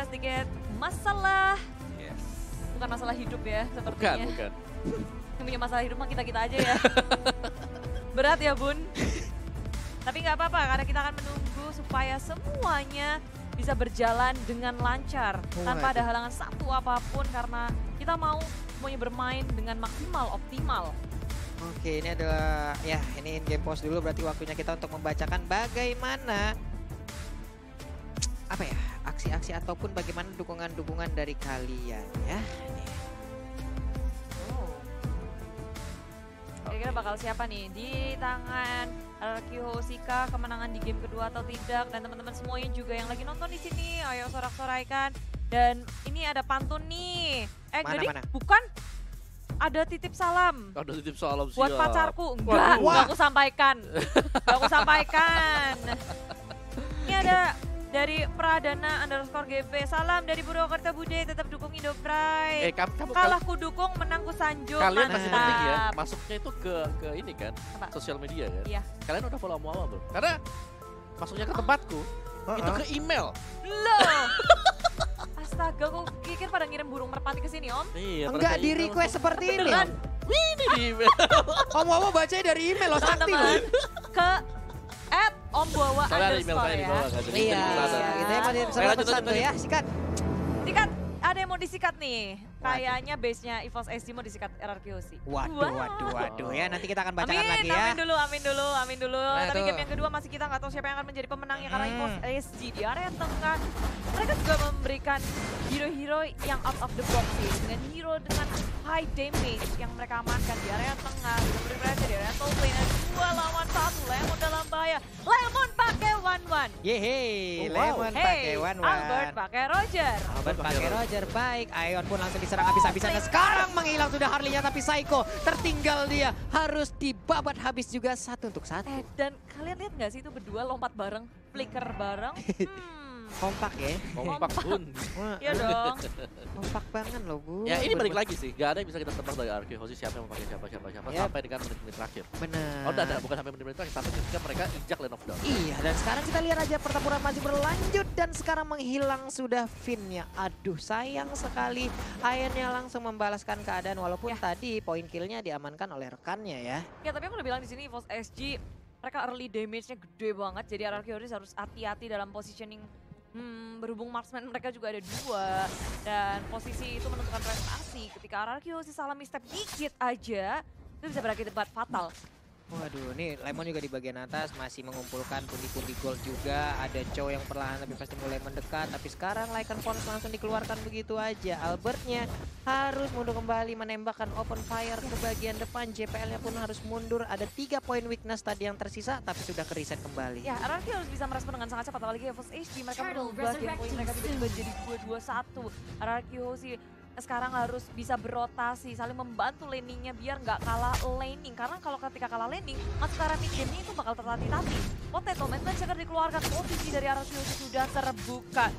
sedikit masalah. Yes. Bukan masalah hidup ya sepertinya. Bukan. Yang punya masalah hidup mah kita-kita aja ya. Berat ya bun. Tapi nggak apa-apa karena kita akan menunggu supaya semuanya bisa berjalan dengan lancar. Tanpa ada halangan satu apapun karena kita mau semuanya bermain dengan maksimal, optimal. Oke, ini adalah ya ini in game pause dulu, berarti waktunya kita untuk membacakan bagaimana apa ya aksi-aksi ataupun bagaimana dukungan-dukungan dari kalian ya. Kira-kira bakal siapa nih di tangan RRQ Hosika kemenangan di game kedua atau tidak, dan teman-teman semuanya juga yang lagi nonton di sini ayo sorak-soraikan. Dan ini ada pantun nih. Mana? Bukan. Ada titip salam. Ada titip salam Buat siap. pacarku. Enggak aku sampaikan. Enggak aku sampaikan. Ini ada dari Pradana_GP. Salam dari Purwokerto Bude, tetap dukung Indo Pride. Kamu Kalah ku dukung, menang ku sanjung. kalian masih mantap. penting ya. Masuknya itu ke ini kan, Apa? sosial media kan. Iya. Kalian udah follow Muawa belum? Karena masuknya ke tempatku itu ke email. Loh. Astaga, aku pikir pada ngirim burung merpati ke sini, Om. Iya, Enggak pada di email request langsung. seperti ini. Beneran? Ini di email. Om Wawa bacanya dari email loh, sakti loh. Teman-teman, ke @ombawa Soalnya ada email saya di ya. bawah kan. jadi Iya, jadi kelihatan. itu yang mau Ayo, dipesan lanjut, pesan tuh ya, sikat. Sikat, ada yang mau disikat nih. Kayaknya base-nya EVOS SG mau disikat RRQC. Waduh ya, nanti kita akan bacakan Amin, lagi ya. amin dulu. Nah, Tapi tuh. game yang kedua masih kita nggak tahu siapa yang akan menjadi pemenangnya karena EVOS SG di area tengah. Mereka juga memberikan hero-hero yang out of the box sih, dengan hero dengan high damage yang mereka amankan di area tengah. Juga berada di area top lane, ada 2 lawan 1, Lemon dalam bahaya. Lemon pakai 1-1. Yeay, Oh, wow. Lemon pakai Hey, one. Albert pakai Roger. Albert pakai Roger, baik. Ion pun langsung diserang habis-habisan. Sekarang menghilang sudah Harley-nya, tapi Psycho tertinggal dia. Harus dibabat habis juga 1-1. Dan kalian lihat nggak sih itu berdua lompat bareng, flicker bareng? Kompak ya. Kompak bun. Wah, Iya dong. kompak banget loh, Bu. Ya ini balik lagi sih, gak ada yang bisa kita tebak dari RQ Hoshi siapa yang mau pakai siapa Yap. sampai dengan menit-menit terakhir. Benar. Oh udah, bukan sampai menit-menit terakhir, sampai ketika mereka injak lane of down. Iya, dan sekarang kita lihat aja pertempuran masih berlanjut dan sekarang menghilang sudah Finn-nya. Aduh, sayang sekali. Ayennya langsung membalaskan keadaan walaupun tadi poin kill-nya diamankan oleh rekannya ya. Ya tapi aku udah bilang di sini EVOS SG mereka early damage-nya gede banget, jadi RRQ harus hati-hati dalam positioning. Berhubung marksman mereka juga ada 2 dan posisi itu menentukan prestasi. Ketika RRQ salah misstep dikit aja itu bisa berakibat fatal. Waduh, nih Lemon juga di bagian atas masih mengumpulkan pundi-pundi gold juga. Ada Chow yang perlahan tapi pasti mulai mendekat. Tapi sekarang Lycan Force langsung dikeluarkan begitu aja. Albertnya harus mundur kembali menembakkan open fire ke bagian depan. JPL-nya pun harus mundur. Ada 3 poin weakness tadi yang tersisa tapi sudah ke reset kembali. Ya, RRQ harus bisa merespon dengan sangat cepat, apalagi EVOS HD mereka merubah game point mereka tiba-tiba jadi 2-2-1. RRQ sih sekarang harus bisa berotasi, saling membantu laningnya biar nggak kalah laning. Karena kalau ketika kalah laning, masuk ke arah mid game-nya itu bakal tertati-tati. Potato Man Checker dikeluarkan, posisi dari RRQ sudah terbuka.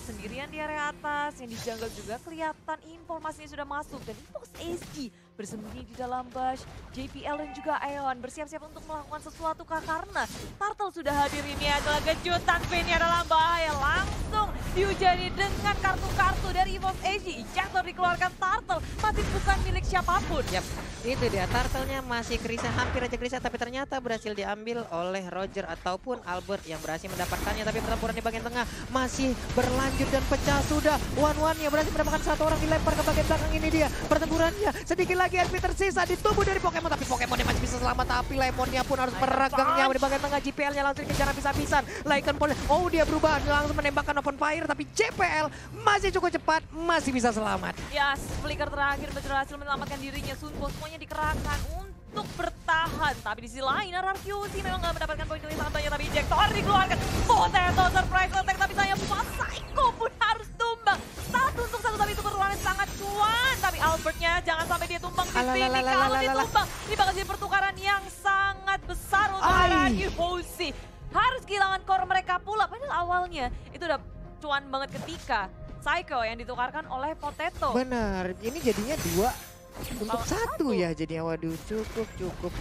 Sendirian di area atas, yang di jungle juga kelihatan informasinya sudah masuk. Dan EVOS SG bersembunyi di dalam bush. JPL dan juga Aeon bersiap-siap untuk melakukan sesuatu karena Turtle sudah hadir. Ini adalah kejutan, Finn-nya dalam bahaya. Langsung dihujani dengan kartu-kartu dari EVOS SG. Ejector dikeluarkan, Turtle masih bukan milik siapapun. Yap, itu dia. Turtle-nya masih kerisah, hampir aja kerisah, tapi ternyata berhasil diambil oleh Roger ataupun Albert yang berhasil mendapatkannya. Tapi pertempuran di bagian tengah masih berlanjut dan pecah sudah. One-one-nya berhasil mendapatkan 1 orang dilempar ke bagian belakang. Ini dia pertempurannya. Sedikit lagi HP tersisa di tubuh dari Pokemon, tapi Pokemonnya masih bisa selamat. Tapi Lemonnya pun harus meragangnya di bagian tengah. JPL-nya langsung dikejar habis-habisan. Lycan Force, oh dia berubah langsung menembakkan open fire, tapi JPL masih cukup cepat, masih bisa selamat. Ya, flicker terakhir berhasil menyelamatkan dirinya. Sunbo semuanya dikerahkan untuk bertahan. Tapi di sisi lain, RRQ sih memang nggak mendapatkan poin yang sangat banyak. Tapi ejector dikeluarkan. Potato surprise attack, tapi sayang Psycho pun harus tumbang. 1-1, tapi itu perlawanan sangat cuan. Tapi Albertnya jangan sampai dia tumbang di sini. Kalau ditumbang, ini bakal jadi pertukaran yang sangat besar untuk RRQ Hoshi. Harus kehilangan core mereka pula. Padahal awalnya itu udah cuan banget ketika Psycho yang ditukarkan oleh Potato. Benar, ini jadinya 2 untuk 1 ya jadinya. Waduh, cukup.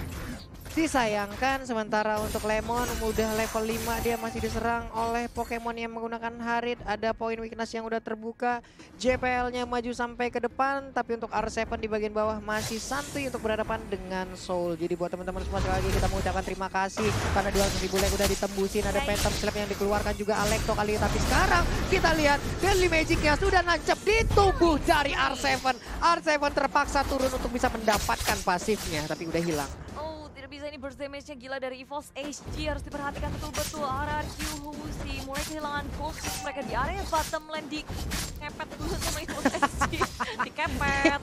Disayangkan sementara untuk Lemon udah level 5 dia masih diserang oleh Pokemon yang menggunakan Harit. Ada poin weakness yang udah terbuka. JPL-nya maju sampai ke depan tapi untuk R7 di bagian bawah masih santuy untuk berhadapan dengan Soul. Jadi buat teman-teman semua sekali lagi kita mengucapkan terima kasih karena 200.000 leg udah ditembusin. Ada Phantom Slap yang dikeluarkan juga Alekto kali ini. Tapi sekarang kita lihat Deadly Magic-nya sudah nancep di tubuh dari R7. R7 terpaksa turun untuk bisa mendapatkan pasifnya tapi udah hilang. Bisa ini burst damage-nya gila dari EVOS HG, harus diperhatikan betul-betul. RRQ Husi mulai kehilangan focus mereka di area bottom lane, di kepet dulu sama EVOS HG. Dikepet.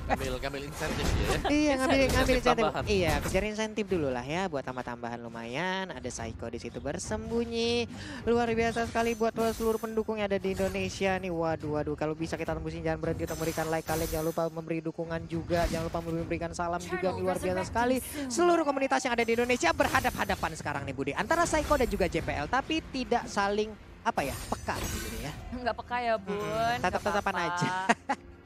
Ngambil insentif dia ya. Iya, ngambil insentif. Tambahan. Iya, kejar insentif dulu lah ya buat tambah-tambahan lumayan. Ada Psycho di situ bersembunyi. Luar biasa sekali buat seluruh pendukung yang ada di Indonesia nih. Waduh, kalau bisa kita tembusin jangan berhenti untuk memberikan like kalian. Jangan lupa memberi dukungan juga, jangan lupa memberikan salam juga. Luar biasa sekali. Seluruh komunitas yang ada di Indonesia berhadap-hadapan sekarang nih Budi. Antara Psycho dan juga JPL, tapi tidak saling peka gitu ya. Nggak peka ya Bun. Tetap-tetapan aja.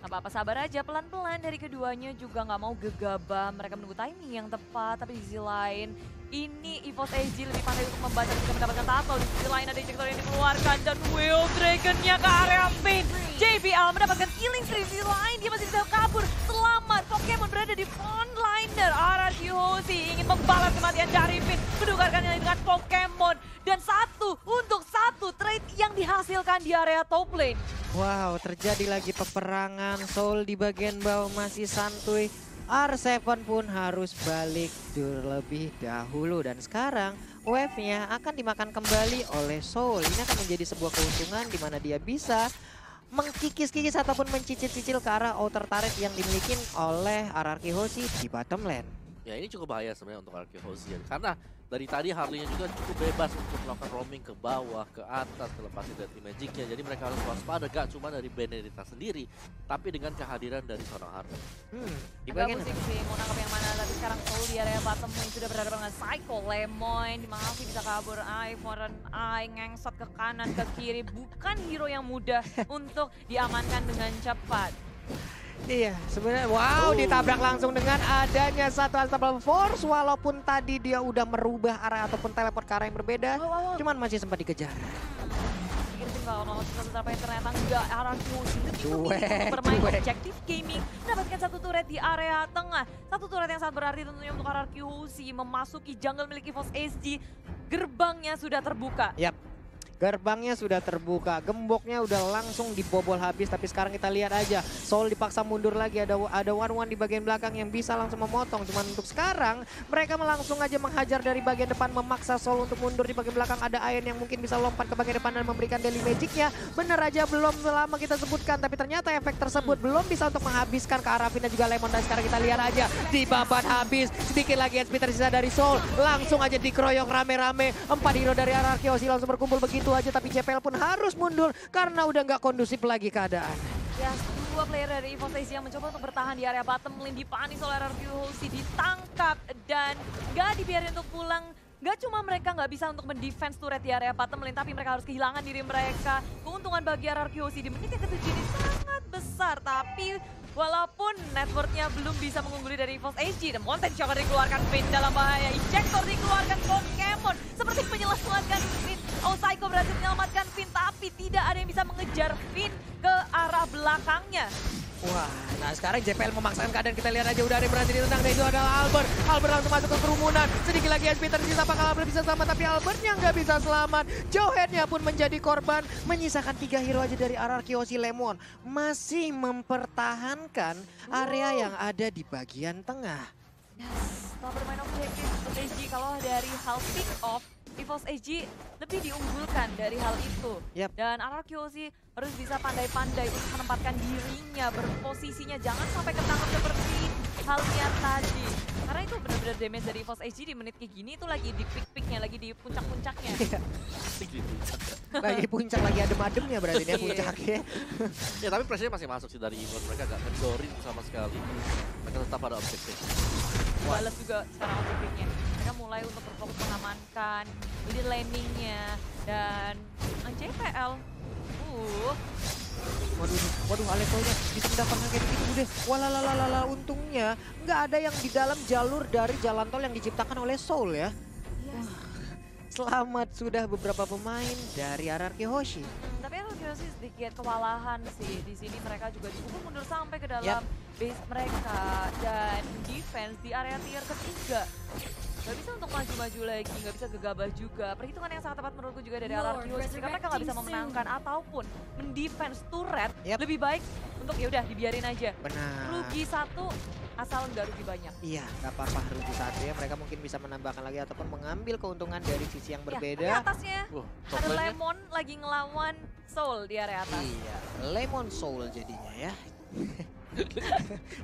Nggak apa-apa, sabar aja, pelan-pelan dari keduanya juga nggak mau gegabah. Mereka menunggu timing yang tepat, tapi di sisi lain ini EVOS HG lebih pandai untuk membaca jika mendapatkan tackle. Di sisi lain ada ejector yang dikeluarkan dan Will Dragon-nya ke area pin. JBL mendapatkan killing spree. Di sisi lain dia masih bisa kabur. Selamat, Pokemon berada di frontliner. RRQ Hoshi ingin membalas kematian dari pin. Menukarkannya dengan Pokemon. Dan satu trade yang dihasilkan di area top lane. Wow, terjadi lagi peperangan. Soul di bagian bawah masih santuy. R7 pun harus balik terlebih dahulu. Dan sekarang wave-nya akan dimakan kembali oleh Soul. Ini akan menjadi sebuah keuntungan di mana dia bisa mengkikis-kikis ataupun mencicil-cicil ke arah outer turret yang dimiliki oleh RRQ Hoshi di bottom lane. Ya ini cukup bahaya sebenarnya untuk RRQ Hoshi karena dari tadi Harley-nya juga cukup bebas untuk melakukan roaming ke bawah, ke atas, melepasin Deadly Magic-nya. Jadi mereka harus waspada gak cuma dari Benedetta sendiri, tapi dengan kehadiran dari seorang Harley. Di Agak bagian pusing sih mau nangkap yang mana, tapi sekarang Soul di area bottom lane sudah berhadapan dengan Psycho. Lemon masih bisa kabur, Foreign Eye ngengsot ke kanan, ke kiri. Bukan hero yang mudah untuk diamankan dengan cepat. Iya, sebenarnya wow ditabrak langsung dengan adanya satu Unstoppable Force. Walaupun tadi dia udah merubah arah ataupun teleport ke arah yang berbeda, cuman masih sempat dikejar. Pikir bakal mau tapi ternyata enggak. RRQ lebih memilih bermain objektif gaming, mendapatkan satu turret di area tengah. Satu turret yang sangat berarti tentunya untuk RRQ Hoshi memasuki jungle milik EVOS HG. Gerbangnya sudah terbuka. Yap. Gerbangnya sudah terbuka, gemboknya udah langsung dibobol habis. Tapi sekarang kita lihat aja, Soul dipaksa mundur lagi. Ada one di bagian belakang yang bisa langsung memotong. Cuman untuk sekarang mereka langsung aja menghajar dari bagian depan, memaksa Soul untuk mundur. Di bagian belakang ada Ayen yang mungkin bisa lompat ke bagian depan dan memberikan Deadly Magic-nya. Bener aja belum lama kita sebutkan, tapi ternyata efek tersebut belum bisa untuk menghabiskan ke arah Vin dan juga Lemon. Dan sekarang kita lihat aja, dibabat habis. Sedikit lagi HP tersisa dari Soul, langsung aja dikeroyok rame-rame. 4 hero dari RRQ Hoshi langsung berkumpul begitu aja, tapi JPL pun harus mundur karena udah nggak kondusif lagi keadaan. Ya, dua player dari EVOS HG yang mencoba untuk bertahan di area bottom lane, dipanis oleh RRQ Hoshi, ditangkap dan nggak dibiarin untuk pulang. Gak cuma mereka nggak bisa untuk mendefense turret di area bottom lane, tapi mereka harus kehilangan diri mereka. Keuntungan bagi RRQ Hoshi di menit yang ke-7 ini sangat besar, tapi walaupun networknya belum bisa mengungguli dari EVOS HG, dan Mountain Shocker dikeluarkan, Finn dalam bahaya, Ejector dikeluarkan, Pokemon seperti menyelamatkan Finn. Oh, Psycho berhasil menyelamatkan Finn, tapi tidak ada yang bisa mengejar Finn ke arah belakangnya. Wah, nah sekarang JPL memaksakan keadaan. Kita lihat aja udah ada yang berhasil ditendang, dan itu adalah Albert. Albert langsung masuk ke kerumunan. Sedikit lagi SP tersisa, apakah Albert bisa selamat? Tapi Albertnya nggak bisa selamat. Jowhead-nya pun menjadi korban. Menyisakan 3 hero aja dari RRQ Hoshi. Lemon masih mempertahankan area yang ada di bagian tengah. Yes, setelah bermain objektif EVOS HG, kalau dari hal pick off, EVOS HG lebih diunggulkan dari hal itu. Yep. Dan RRQ Hoshi harus bisa pandai-pandai untuk menempatkan dirinya, berposisinya, jangan sampai ketangkep seperti halnya tadi. Karena itu benar-benar damage dari EVOS HG di menit kayak gini itu lagi di peak-peaknya, lagi di puncak-puncaknya. Lagi puncak, lagi adem-ademnya berarti dia puncaknya. Ya tapi pressure masih masuk sih dari EVOS, mereka gak mendorin sama sekali. Mereka tetap ada objektif. Balas juga sekarang objektifnya. Mereka mulai untuk berfokus mengamankan ini landingnya dan JPL. Waduh, Aletonya bisa mendapatkan kayak gitu Bude. Walalalala, untungnya nggak ada yang di dalam jalur dari jalan tol yang diciptakan oleh Soul ya. Yes. Selamat sudah beberapa pemain dari RRQ Hoshi. Tapi RRQ Hoshi sedikit kewalahan sih. Di sini mereka juga dipukul mundur sampai ke dalam Yap. base mereka. Dan defense di area tier ketiga. Gak bisa untuk maju-maju lagi, gak bisa gegabah juga. Perhitungan yang sangat tepat menurutku juga dari RRQ Hoshi. Jika mereka gak bisa memenangkan ataupun mendefense turret, lebih baik untuk ya udah dibiarin aja. Benar. Rugi satu, asal nggak rugi banyak. Iya, nggak apa-apa rugi satu ya. Mereka mungkin bisa menambahkan lagi ataupun mengambil keuntungan dari sisi yang berbeda. Ya, di atasnya top ada lane-nya. Lemon lagi ngelawan Soul di area atas. Iya, Lemon Soul jadinya ya.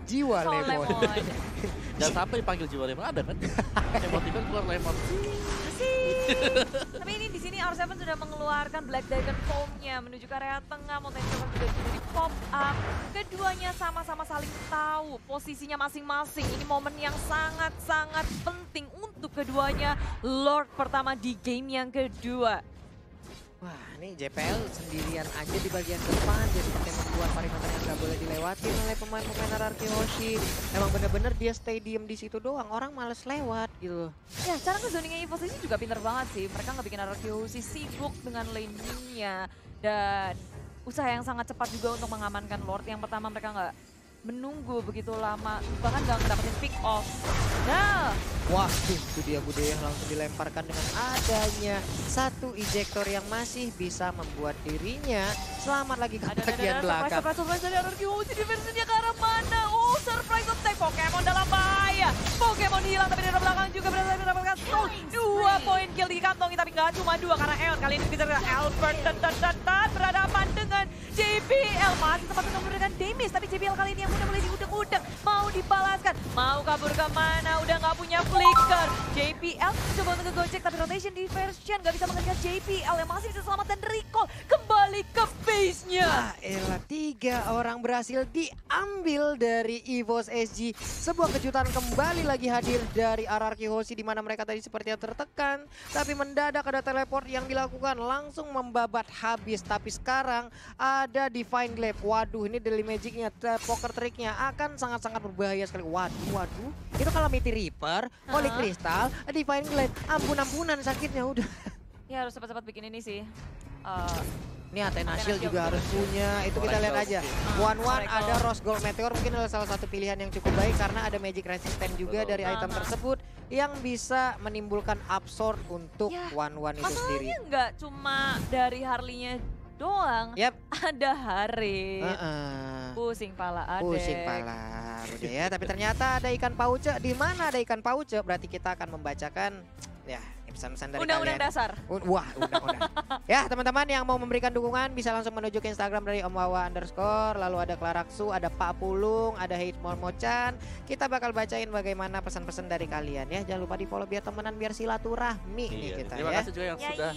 Jiwa Soul Lemon. Dan sampai dipanggil jiwa lemon ada kan? Emoticon keluar lemon. Asik. Tapi ini di sini R7 sudah mengeluarkan Black Dragon Foam-nya menuju ke area tengah. Mountain Choker juga sudah di pop up. Keduanya sama-sama saling tahu posisinya masing-masing. Ini momen yang sangat-sangat penting untuk keduanya. Lord pertama di game yang kedua. Wah, ini JPL sendirian aja di bagian depan. Jadi seperti membuat parameter yang nggak boleh dilewatin oleh pemain-pemain RRQ Hoshi. Emang bener-bener dia stay diem di situ doang. Orang males lewat gitu. Ya, cara ngezoningnya EVOS ini juga pinter banget sih. Mereka nggak bikin RRQ Hoshi sibuk dengan laning-nya. Dan usaha yang sangat cepat juga untuk mengamankan Lord. Yang pertama mereka nggak menunggu begitu lama. Bahkan nggak ngedapetin pick off. Nah, Wah, itu dia Budaya langsung dilemparkan dengan adanya satu ejector yang masih bisa membuat dirinya selamat lagi ke bagian belakang. surprise dari RRQ Hoshi. Defense-nya ke arah mana? Oh, surprise attack. Pokemon dalam bahaya. Pokemon hilang tapi dari belakang juga berhasil mendapatkan Soul. 2 poin kill dikantongi tapi nggak cuma 2 karena Eon kali ini dikejar oleh Albert dan berhadapan dengan JBL. Masih sempat memberikan damage tapi JBL kali ini yang udah mulai diudek-udek. Mau dibalaskan, mau kabur kemana? Udah nggak punya flicker. JBL coba untuk ngegojek tapi rotation diversion nggak bisa mengejar JBL yang masih bisa selamat dan recall kembali ke base-nya. Ah, elah, 3 orang berhasil diambil dari EVOS SG. Sebuah kejutan kembali lagi hadir dari RRQ Hoshi di mana mereka tadi sepertinya tertekan. Tapi mendadak ada teleport yang dilakukan langsung membabat habis. Tapi sekarang ada Divine Glaive. Waduh, ini Daily Magic-nya, poker trick-nya akan sangat-sangat berbahaya sekali. Waduh. Itu Calamity Reaper, Holy Crystal, Divine Glaive. Ampun-ampunan sakitnya udah. Ya harus cepat-cepat bikin ini sih. Ini Athena Shield juga Shield. harus punya, itu kita lihat aja. One ada Rose Gold Meteor mungkin adalah salah satu pilihan yang cukup baik karena ada Magic Resistant juga dari item tersebut yang bisa menimbulkan absorb untuk Ya, One itu sendiri. masalahnya nggak cuma dari Harley-nya doang, Yap. ada Harit. Heeh. Pusing pala adek. Pusing pala, udah ya. Tapi ternyata ada ikan pauce. Di mana ada ikan pauce? Berarti kita akan membacakan ya pesan-pesan dari Undang-undang kalian. dasar. Wah, undang-undang. Ya, teman-teman yang mau memberikan dukungan bisa langsung menuju ke Instagram dari Om Wawa _, lalu ada Klaraksu, ada Pak Pulung, ada Hate Mormochan. Kita bakal bacain bagaimana pesan-pesan dari kalian ya. Jangan lupa di-follow biar temenan, biar silaturahmi nih kita Terima ya. kasih juga yang sudah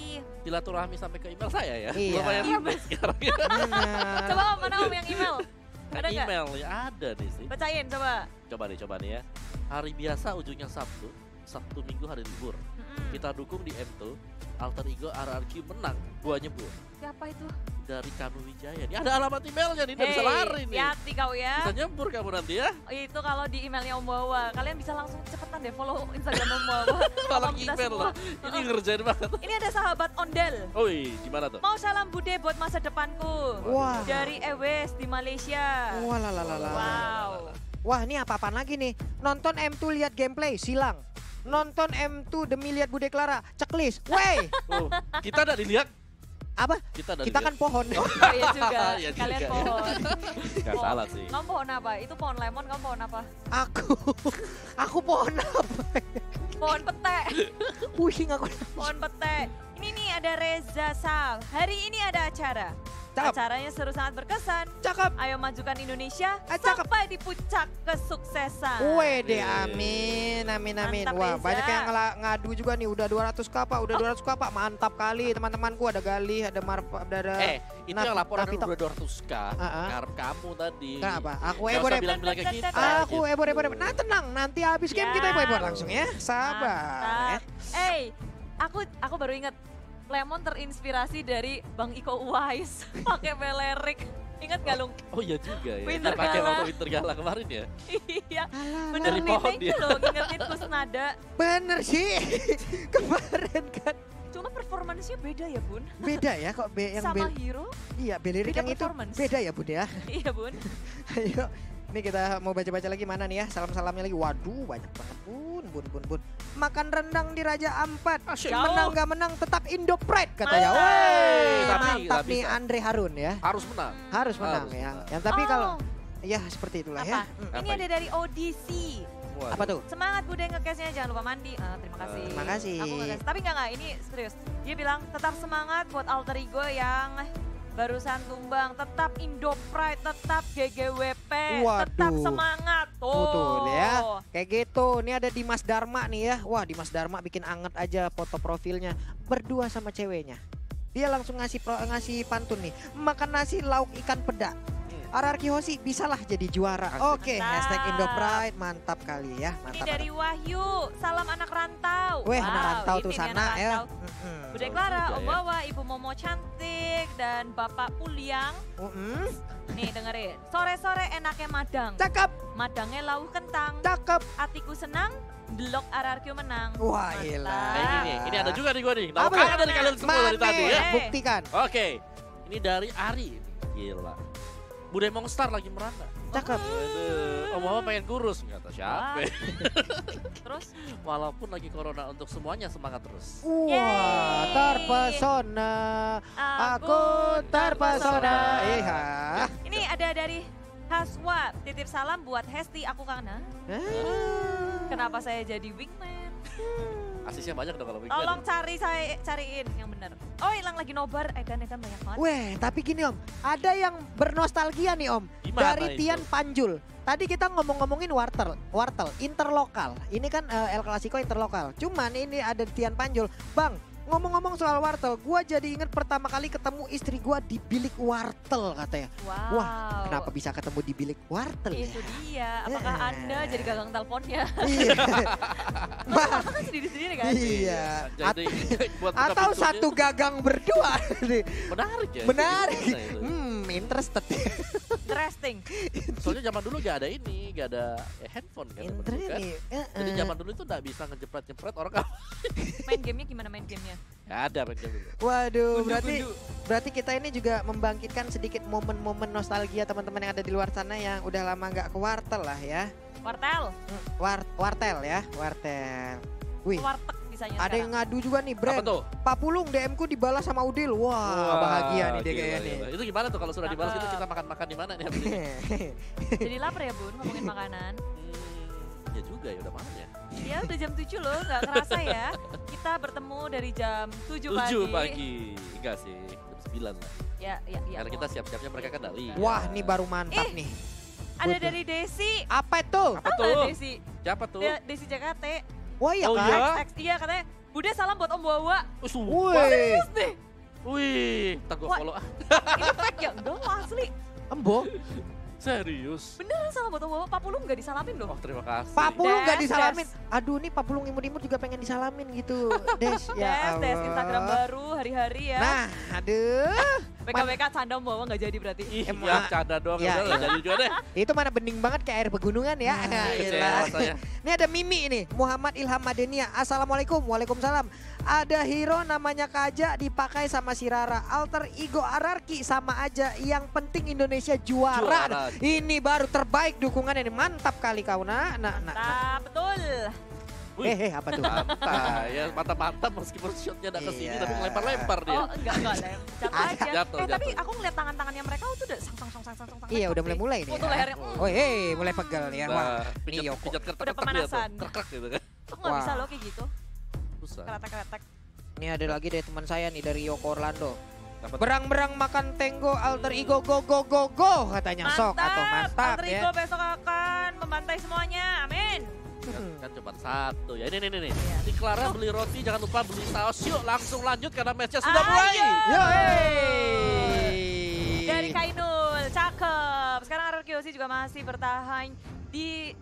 silaturahmi sampai ke email saya ya. Iya. Lumayan rame sekarang ya. Benar. Coba Om, mana Om yang email? Ada nggak? Email ya ada nih sih. Bacain coba. Coba nih ya. Hari biasa ujungnya Sabtu Minggu hari libur. Kita dukung di M2, Alter Ego RRQ menang, gua nyebur. Siapa itu? Dari Kanu Wijaya. Ini ada alamat emailnya nih, bisa lari nih. Hati kau ya. Bisa nyebur kamu nanti ya. Itu kalau di emailnya Om Wawa. Kalian bisa langsung cepetan deh follow Instagram Om Wawa. Malah Om kita email semua. loh. Ini ngerjain banget. Ini ada sahabat Ondel. Oi, gimana tuh? Mau salam bude buat masa depanku. Wah. Dari Ewes di Malaysia. Walalala. Wow. Wah, ini apa-apaan lagi nih? Nonton M2 lihat gameplay, silang. Nonton M2 demi lihat Bude Clara, checklist. Wey, Oh, kita ada dilihat. apa? Kita ada Kita kan pohon. Oh iya juga. Iya juga. Kalian pohon. Gak salah sih. Kamu pohon apa? Itu pohon lemon, kamu pohon apa? Aku pohon apa? Pohon pete. Pusing aku. Pohon pete. Ini nih ada Reza Sal. Hari ini ada acara. Cakep. Acaranya seru sangat berkesan. Cakep. Ayo majukan Indonesia Cakep. sampai di puncak kesuksesan. Wede, amin. Mantap, Wah, Reza. banyak yang ngadu juga nih. Udah 200 kapak, Mantap kali teman-temanku. Ada Galih, ada Marfa, ada... Itu yang laporan Navitok. udah 200k. Ngarep kamu tadi. Kenapa? Aku Gak ebor usah bilang-bilang kayak kita. Aku ebor. Nah, tenang. Nanti habis game kita ebor langsung ya. Sabar. Mantap. Aku baru ingat. Lemon terinspirasi dari Bang Iko Uwais pakai belerik. Ingat gak Lung? Oh iya juga ya. Winter Kita pakai Gala. foto Winter Gala kemarin ya. Iya. Alah, Bener Dari nih, pohon thank you dia. loh ngingetin Kusnada. bener sih. Kemarin kan Cuma performancenya beda ya Bun. beda ya kok yang Sama Hero, iya Belirik beda yang itu performance. beda ya Bun ya. iya Bun. Ayo, ini kita mau baca-baca lagi mana nih ya salam-salamnya lagi. Waduh banyak banget Bun. Makan rendang di Raja Ampat. Asyik. Menang gak menang tetap Indo Pride katanya. Mantap. Woi, Tapi mantap nggak nih bisa. Andre Harun ya. Harus menang. Harus menang Harus ya. menang. Yang tapi kalau Oh, ya seperti itulah apa? ya. Ini Apa ada dari ODC. Waduh. Apa tuh? Semangat Bude ngekesnya, jangan lupa mandi. Terima kasih. Terima kasih. Aku ngekes. Tapi enggak, ini serius. Dia bilang tetap semangat buat alter ego yang barusan tumbang. Tetap Indo Pride, tetap GGWP, tetap Waduh. semangat. Tuh. Betul ya. Kayak gitu. Ini ada Dimas Dharma nih ya. Wah, Dimas Dharma bikin anget aja foto profilnya berdua sama ceweknya. Dia langsung ngasih pantun nih. Makan nasi lauk ikan peda. RRQ Hoshi bisalah jadi juara. Asik. Oke, Mantap. hashtag Indo Pride mantap kali ya. Ini Mantap. dari Wahyu, salam anak rantau. Weh, anak rantau ini tuh nih sana anak ya. rantau. Bude Clara, juga Om ya. Wawa, Ibu Momo cantik, dan Bapak Puliang. Nih dengerin, sore-sore enaknya madang. Cakep, Madangnya lauh kentang. cakep. Hatiku senang, delok RRQ menang. Wah, Mantap. gila. Nah, ini ada juga nih gue nih. Nah, Apa kangen ya? dari kalian semua dari Mana? tadi ya. Buktikan. Oke, ini dari Ari. Gila. Bude Mongstar lagi merana. Cakep. Waduh, Om Wawa pengen kurus, nggak tahu siapa. Wah. Terus, Walaupun lagi corona untuk semuanya semangat terus. Wah, Yeay. terpesona. Aku terpesona. Iya. Ini ada dari Haswa, titip salam buat Hesti, aku kangen. Kenapa saya jadi wingman? Asisnya banyak dong kalau weekend. Tolong cariin yang benar. Oh, hilang lagi nobar, edan banyak banget. Weh, tapi gini Om, ada yang bernostalgia nih Om. Gimana Dari itu? Tian Panjul. Tadi kita ngomongin wartel interlokal. Ini kan El Clasico interlokal. Cuman ini ada Tian Panjul. Bang, ngomong-ngomong soal wartel, gua jadi inget pertama kali ketemu istri gua di bilik wartel katanya. Wow. Wah, kenapa bisa ketemu di bilik wartel ya? Itu dia. Apakah Anda jadi gagang teleponnya? Iya. Mas kan sendiri-sendiri kan? Iya. Jadi buat buka Atau pintunya. satu gagang berdua. Menarik ya. Menarik. Gimana itu? Interested. Interesting. Soalnya zaman dulu gak ada ini, gak ada handphone kan. zaman dulu kan. Nih. Jadi zaman dulu itu gak bisa ngejepret-jepret orang kan. Main gamenya gimana main gamenya? Gak ada main game dulu. Waduh, Gundu-gundu. berarti kita ini juga membangkitkan sedikit momen-momen nostalgia teman-teman yang ada di luar sana yang udah lama nggak ke wartel lah ya. Wartel. Wartel ya, wartel. Wih, Warteg bisanya ada yang ngadu juga nih, Apa Brand. tuh? Pak Pulung DM ku dibalas sama Udil. Wah, bahagia nih dia gila, kayaknya nih. gila. Itu gimana tuh kalau sudah dibalas itu Cakep. kita makan-makan di mana nih habis ini? Jadi lapar ya Bun ngomongin makanan. Ya juga ya udah malam ya. Ya udah jam 7 loh, nggak kerasa ya. Kita bertemu dari jam 7 pagi. 7 pagi. Enggak sih, jam 9 lah. Ya. Karena kita siap-siapnya mereka kan dari. Wah, nih baru mantap nih. Ada Betul. dari Desi. Apa itu? Apa Tahu tuh? nggak Desi? Siapa tuh? Desi JKT. Wah, iya Oh, kan? iya? X, iya katanya. Bude salam buat Om Wawa. Wih, Serius deh. Wih, tak gua Wah. follow ah. Ini fake ya? Enggak lo asli. Embo. Serius. Beneran salam buat Om Wawa. Pak Pulung nggak disalamin loh. Oh, terima kasih. Pak Pulung nggak Des, disalamin. Des. Aduh, nih Pak Pulung imut-imut juga pengen disalamin gitu. Des, ya Des Allah. Instagram baru hari-hari ya. Nah, aduh. BKBK canda Om Wawa nggak jadi berarti. Ih, Emang- ya canda doang Ya, udah lah, iya. jadi juga deh. Itu mana bening banget kayak air pegunungan ya. Nah, Gila. Kecewa saya. Ini ada Mimi ini, Muhammad Ilham Madenia. Assalamualaikum, waalaikumsalam. Ada hero namanya Kaja dipakai sama si Rara. Alter ego Ararki sama aja. Yang penting Indonesia juara. Juara. Ini baru terbaik dukungannya ini. Mantap kali kau nah. Nah, betul. Wih. Apa tuh? Mantap ya, mantap-mantap meskipun shotnya nggak ke sini Iya. tapi ngelempar-lempar dia. Oh, enggak lem. Jatuh aja. Jatuh, Tapi jatuh. aku ngeliat tangan-tangannya mereka itu udah sang. Iya, udah mulai nih. Oh, tuh ya. lehernya. Oh, hei, mulai pegel ya. Wah, Nah, nih Yoko. pijat kertek Udah pemanasan. Krek gitu kan. Aku nggak bisa Wah. loh kayak gitu. Susah. Kretek-kretek. Ini ada lagi dari teman saya nih dari Yoko Orlando. Dapat Berang-berang makan tenggo alter ego go katanya sok atau mantap Alter ya. Ego besok akan membantai semuanya. Amin. kan cuma satu ya. Ini. Iya. Di Clara beli roti jangan lupa beli saus. Yuk langsung lanjut karena matchnya sudah mulai. Ayo. Yo, hey. Dari Kainul, cakep. Sekarang RRQ Hoshi juga masih bertahan di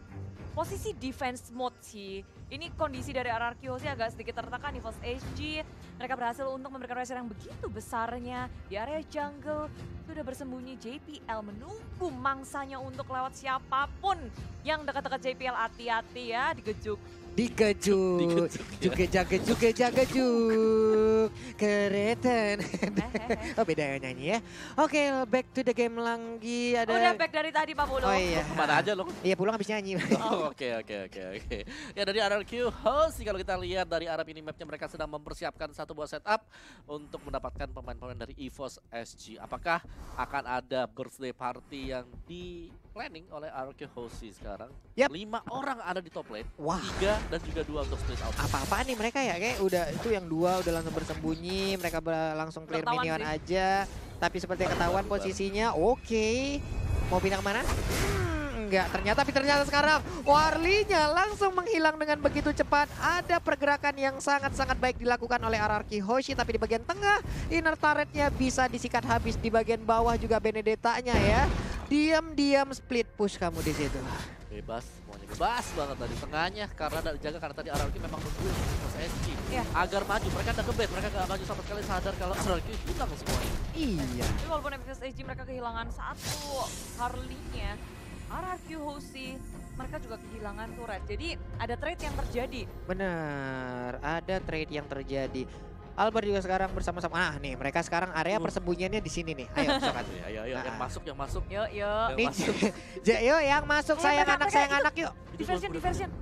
posisi defense mode sih. Ini kondisi dari RRQ sih agak sedikit tertekan di First HG. Mereka berhasil untuk memberikan pressure yang begitu besarnya di area jungle. Sudah bersembunyi JPL menunggu mangsanya untuk lewat siapapun yang dekat-dekat JPL. Hati-hati ya, digejuk. Dikejuk, juga jaga juk, keretan. Oh beda nyanyi ya. Oke, back to the game lagi. Ada. Udah back dari tadi Pak Bolo. Oh iya. Kemana aja lo? Iya pulang habis nyanyi. Oke. Ya dari RRQ Host, kalau kita lihat dari arah minimapnya mereka sedang mempersiapkan satu buah setup untuk mendapatkan pemain-pemain dari EVOS SG. Apakah akan ada birthday party yang di planning oleh RRQ Host sekarang? Yap. 5 orang ada di top lane, Wah. 3 dan juga 2 untuk split out. Apa-apaan nih mereka ya, kayak udah itu yang 2 udah langsung bersembunyi, mereka langsung clear Ketahuan minion sih. aja. Tapi seperti ketahuan posisinya, oke. Mau pindah kemana? Enggak, ternyata sekarang Warlinya langsung menghilang dengan begitu cepat. Ada pergerakan yang sangat-sangat baik dilakukan oleh RRQ Hoshi, tapi di bagian tengah inner turretnya bisa disikat habis, di bagian bawah juga Benedetta-nya ya. Diam-diam split push kamu di situ. Bebas, semuanya bebas banget dari tengahnya karena dijaga karena tadi RRQ memang nungguin EVOS SG agar maju. Mereka udah ngebet, mereka gak maju sama sekali, sadar kalau RRQ hilang semuanya. Iya. Tapi walaupun FS HG mereka kehilangan satu Harley-nya, RRQ Hoshi mereka juga kehilangan turret. Jadi ada trade yang terjadi. Benar, ada trade yang terjadi. Albert juga sekarang bersama-sama. Nah nih, mereka sekarang area persembunyiannya di sini nih. Ayo, sokat. Ayo, yang masuk. Yuk. Nih, yuk yang masuk, sayang anak yuk. Diversion.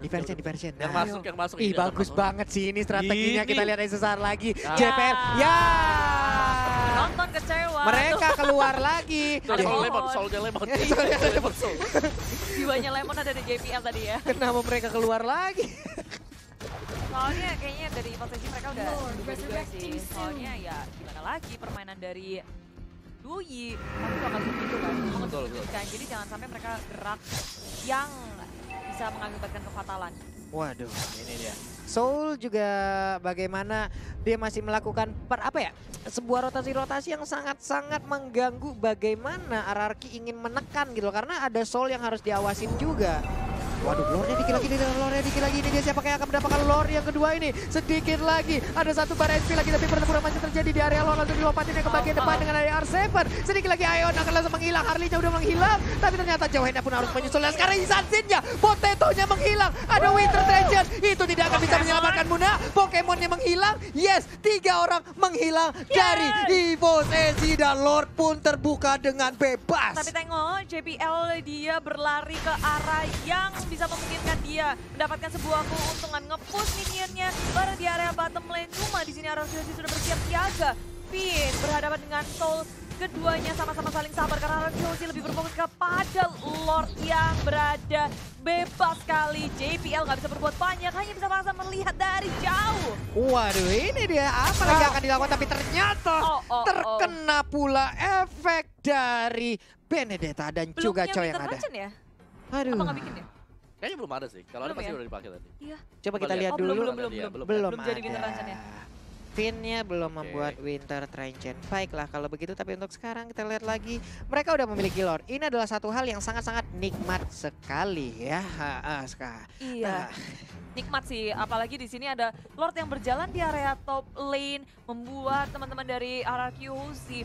Diversion. Yang masuk. Ih, Ini bagus ada banget sih ini strateginya. Ini. Kita lihat sesaat lagi. Ya. JPL, ya. Nonton kecewa. Mereka keluar lagi. Tuh, Ada Soulnya Lemon. Jiwanya Lemon ada di JPL tadi ya. Kenapa mereka keluar lagi? Soalnya kayaknya dari posisi mereka udah juga sih. Soalnya ya gimana lagi permainan dari Dui. Tapi bakal begitu kan. Betul. Jadi jangan sampai mereka gerak yang bisa mengakibatkan kefatalan. Waduh, ini dia. Soul juga bagaimana dia masih melakukan sebuah rotasi-rotasi yang sangat-sangat mengganggu bagaimana RRQ ingin menekan gitu loh. Karena ada Soul yang harus diawasin juga. Waduh, lore-nya dikit lagi, ini dia siapa yang akan mendapatkan lore yang kedua ini. Sedikit lagi, ada satu bar SP lagi, tapi pertempuran masih terjadi di area lore, langsung dilompatin ke bagian depan dengan area R7. Sedikit lagi Ion akan langsung menghilang, Harley-nya udah menghilang, tapi ternyata Johanna pun harus menyusul. Dan sekarang Insansin-nya, Potato-nya menghilang, ada Winter Treasure, itu tidak akan bisa menyelamatkan Muna. Pokemonnya menghilang, yes, 3 orang menghilang dari EVOS SG dan Lord pun terbuka dengan bebas. Tapi tengok JPL dia berlari ke arah yang bisa memungkinkan dia mendapatkan sebuah keuntungan, nge-push minionnya bareng di area bottom lane. Cuma di sini RRQ sudah bersiap siaga. Finn berhadapan dengan Soul, keduanya sama-sama saling sabar karena RRQ lebih berfokus kepada Lord yang berada bebas sekali. JPL nggak bisa berbuat banyak, hanya bisa masa melihat dari jauh. Waduh, ini dia apa lagi akan dilakukan, tapi ternyata terkena pula efek dari Benedetta dan juga Choi yang ada. Ya? Aduh. Apa nggak bikin ya? Kayaknya belum ada sih. Kalau ada pasti udah dipakai tadi. Iya. Coba kita lihat Oh, dulu. belum jadi Winter ada. Tranchant ya? Finn-nya belum membuat Winter Tranchant. Baiklah kalau begitu, tapi untuk sekarang kita lihat lagi. Mereka udah memiliki Lord. Ini adalah satu hal yang sangat-sangat nikmat sekali ya. Iya. Nikmat sih, apalagi di sini ada Lord yang berjalan di area top lane, membuat teman-teman dari RRQ Hoshi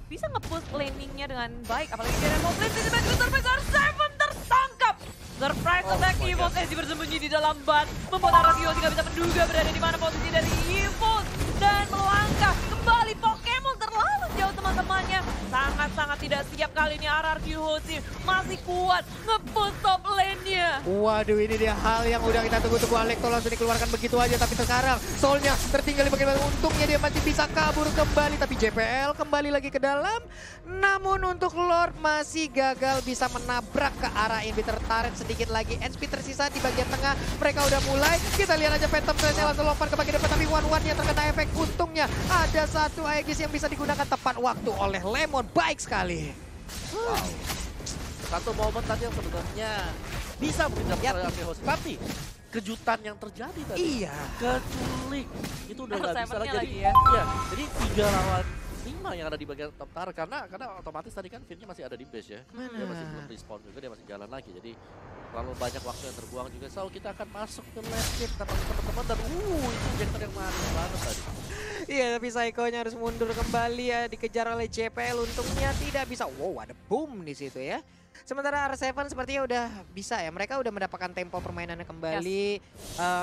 bisa nge-push laning-nya dengan baik. Apalagi di area top lane, tiba-tiba Surprise R7 tertangkap. Surprise attack EVOS SG bersembunyi di dalam bat, membuat RRQ Hoshi tidak bisa menduga berada di mana posisi dari EVOS dan melangkah kembali. Pokemon terlalu jauh teman-temannya. Sangat-sangat tidak siap kali ini RRQ Hoshi, masih kuat nge-push top lane-nya. Waduh, ini dia hal yang udah kita tunggu-tunggu. Alekto langsung dikeluarkan begitu aja, tapi sekarang Soul-nya tertinggal di bagian belakang. Untungnya dia masih bisa kabur kembali, tapi JPL kembali lagi ke dalam. Namun untuk Lord masih gagal bisa menabrak ke arah inhibitor turret. Sedikit lagi HP tersisa di bagian tengah. Mereka udah mulai, kita lihat aja Phantom Thread-nya langsung lompat ke bagian depan, tapi One-One-nya terkena efek. Untungnya ada satu Aegis yang bisa digunakan tepat waktu oleh Lemon. Baik sekali. Wow. Satu momen tadi yang sebenarnya bisa mungkin dapat RRQ Host, tapi kejutan yang terjadi tadi. Iya. Keculik. Itu udah nggak bisa lagi. R7-nya Jadi, lagi ya. iya, jadi 3 lawan 5 yang ada di bagian top tower karena otomatis tadi kan Finn-nya masih ada di base ya. Dia masih belum respawn juga, dia masih jalan lagi. Jadi terlalu banyak waktu yang terbuang juga. So kita akan masuk ke last game teman-teman dan itu injektor yang manis banget tadi. Iya, tapi Saiko-nya harus mundur kembali ya, dikejar oleh JPL, untungnya tidak bisa. Wow, ada boom di situ ya. Sementara R7 sepertinya udah bisa ya, mereka udah mendapatkan tempo permainannya kembali.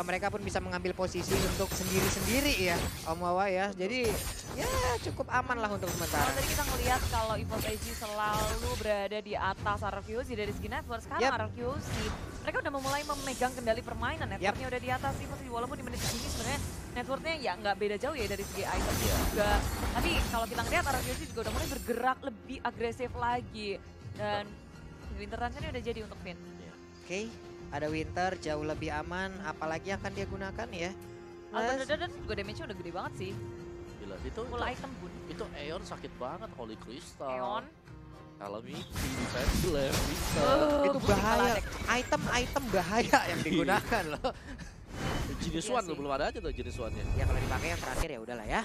Mereka pun bisa mengambil posisi untuk sendiri-sendiri ya, Om Wawa ya. Jadi ya cukup aman lah untuk sementara. Kalau tadi kita ngelihat kalau EVOS SG selalu berada di atas RQC dari segi network, sekarang RQC mereka udah memulai memegang kendali permainan. Networknya udah di atas EVOS, walaupun di menit segini sebenarnya networknya ya nggak beda jauh ya dari segi item juga. Tapi kalau kita ngelihat RQC juga udah mulai bergerak lebih agresif lagi. Dan Winter Range-nya udah jadi untuk Finn. Oke, ada Winter jauh lebih aman, apalagi akan dia gunakan ya. Dan juga damage-nya udah gede banget sih. Gila, itu Full item pun. Itu Aeon sakit banget, Holy Crystal. Aeon. Calamity, Defense Blast, bisa. Itu bahaya, item bahaya yang digunakan loh. Jenis Iya One sih. belum ada aja tuh jenis One-nya. Ya kalau dipakai yang terakhir ya udahlah ya.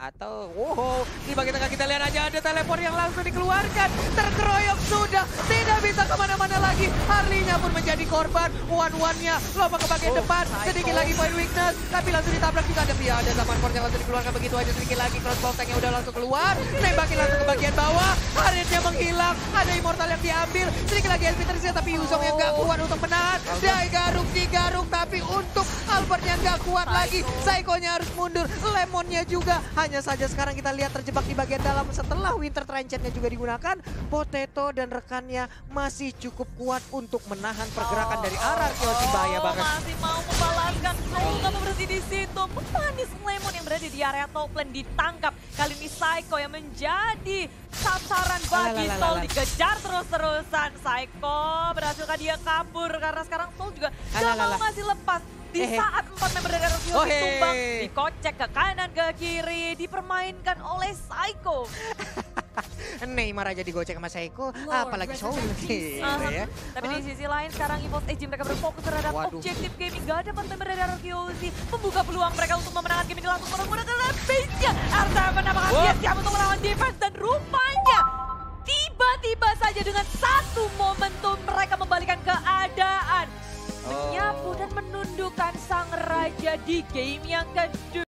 Atau wow, di bagian tengah kita lihat aja ada teleport yang langsung dikeluarkan. Terkeroyok sudah, tidak bisa kemana-mana lagi. Harley-nya pun menjadi korban. One-one-nya lomba ke bagian depan. Sedikit lagi point weakness, tapi langsung ditabrak juga. Ada zaman force yang langsung dikeluarkan begitu aja. Sedikit lagi crossbow tank-nya udah langsung keluar. Nembakin langsung ke bagian bawah. Harriet-nya menghilang. Ada immortal yang diambil. Sedikit lagi SP tersisa, tapi Yuzong yang gak kuat untuk menahan. Dai digaruk, tapi untuk Albert-nya gak kuat lagi. Saiko-nya harus mundur. Lemon-nya juga. Hanya saja sekarang kita lihat terjebak di bagian dalam setelah Winter Trenchant-nya juga digunakan. Potato dan rekannya masih cukup kuat untuk menahan pergerakan dari RRQ. Bahaya banget. Masih mau membalaskan Soul, nggak mau berhenti di situ. Pemanis Lemon yang berada di area top lane ditangkap. Kali ini Saiko yang menjadi sasaran bagi Soul, dikejar terus-terusan. Saiko berhasilkah dia kabur karena sekarang Soul juga gak mau ngasih lepas. Di saat 4 member dari RRQ ditumbang, dikocek ke kanan ke kiri, dipermainkan oleh Saiko. Neymar aja digocek sama Saiko, apalagi Soul gitu ya. Tapi di sisi lain sekarang EVOS SG mereka berfokus terhadap objektif game. Gak ada member dari RRQC membuka peluang mereka untuk memenangkan game ini langsung menggunakan base-nya. R7 apakah dia siap untuk melawan defense, dan rupanya tiba-tiba saja dengan satu momentum mereka membalikan keadaan. Menyapu dan menundukkan sang raja di game yang kedua.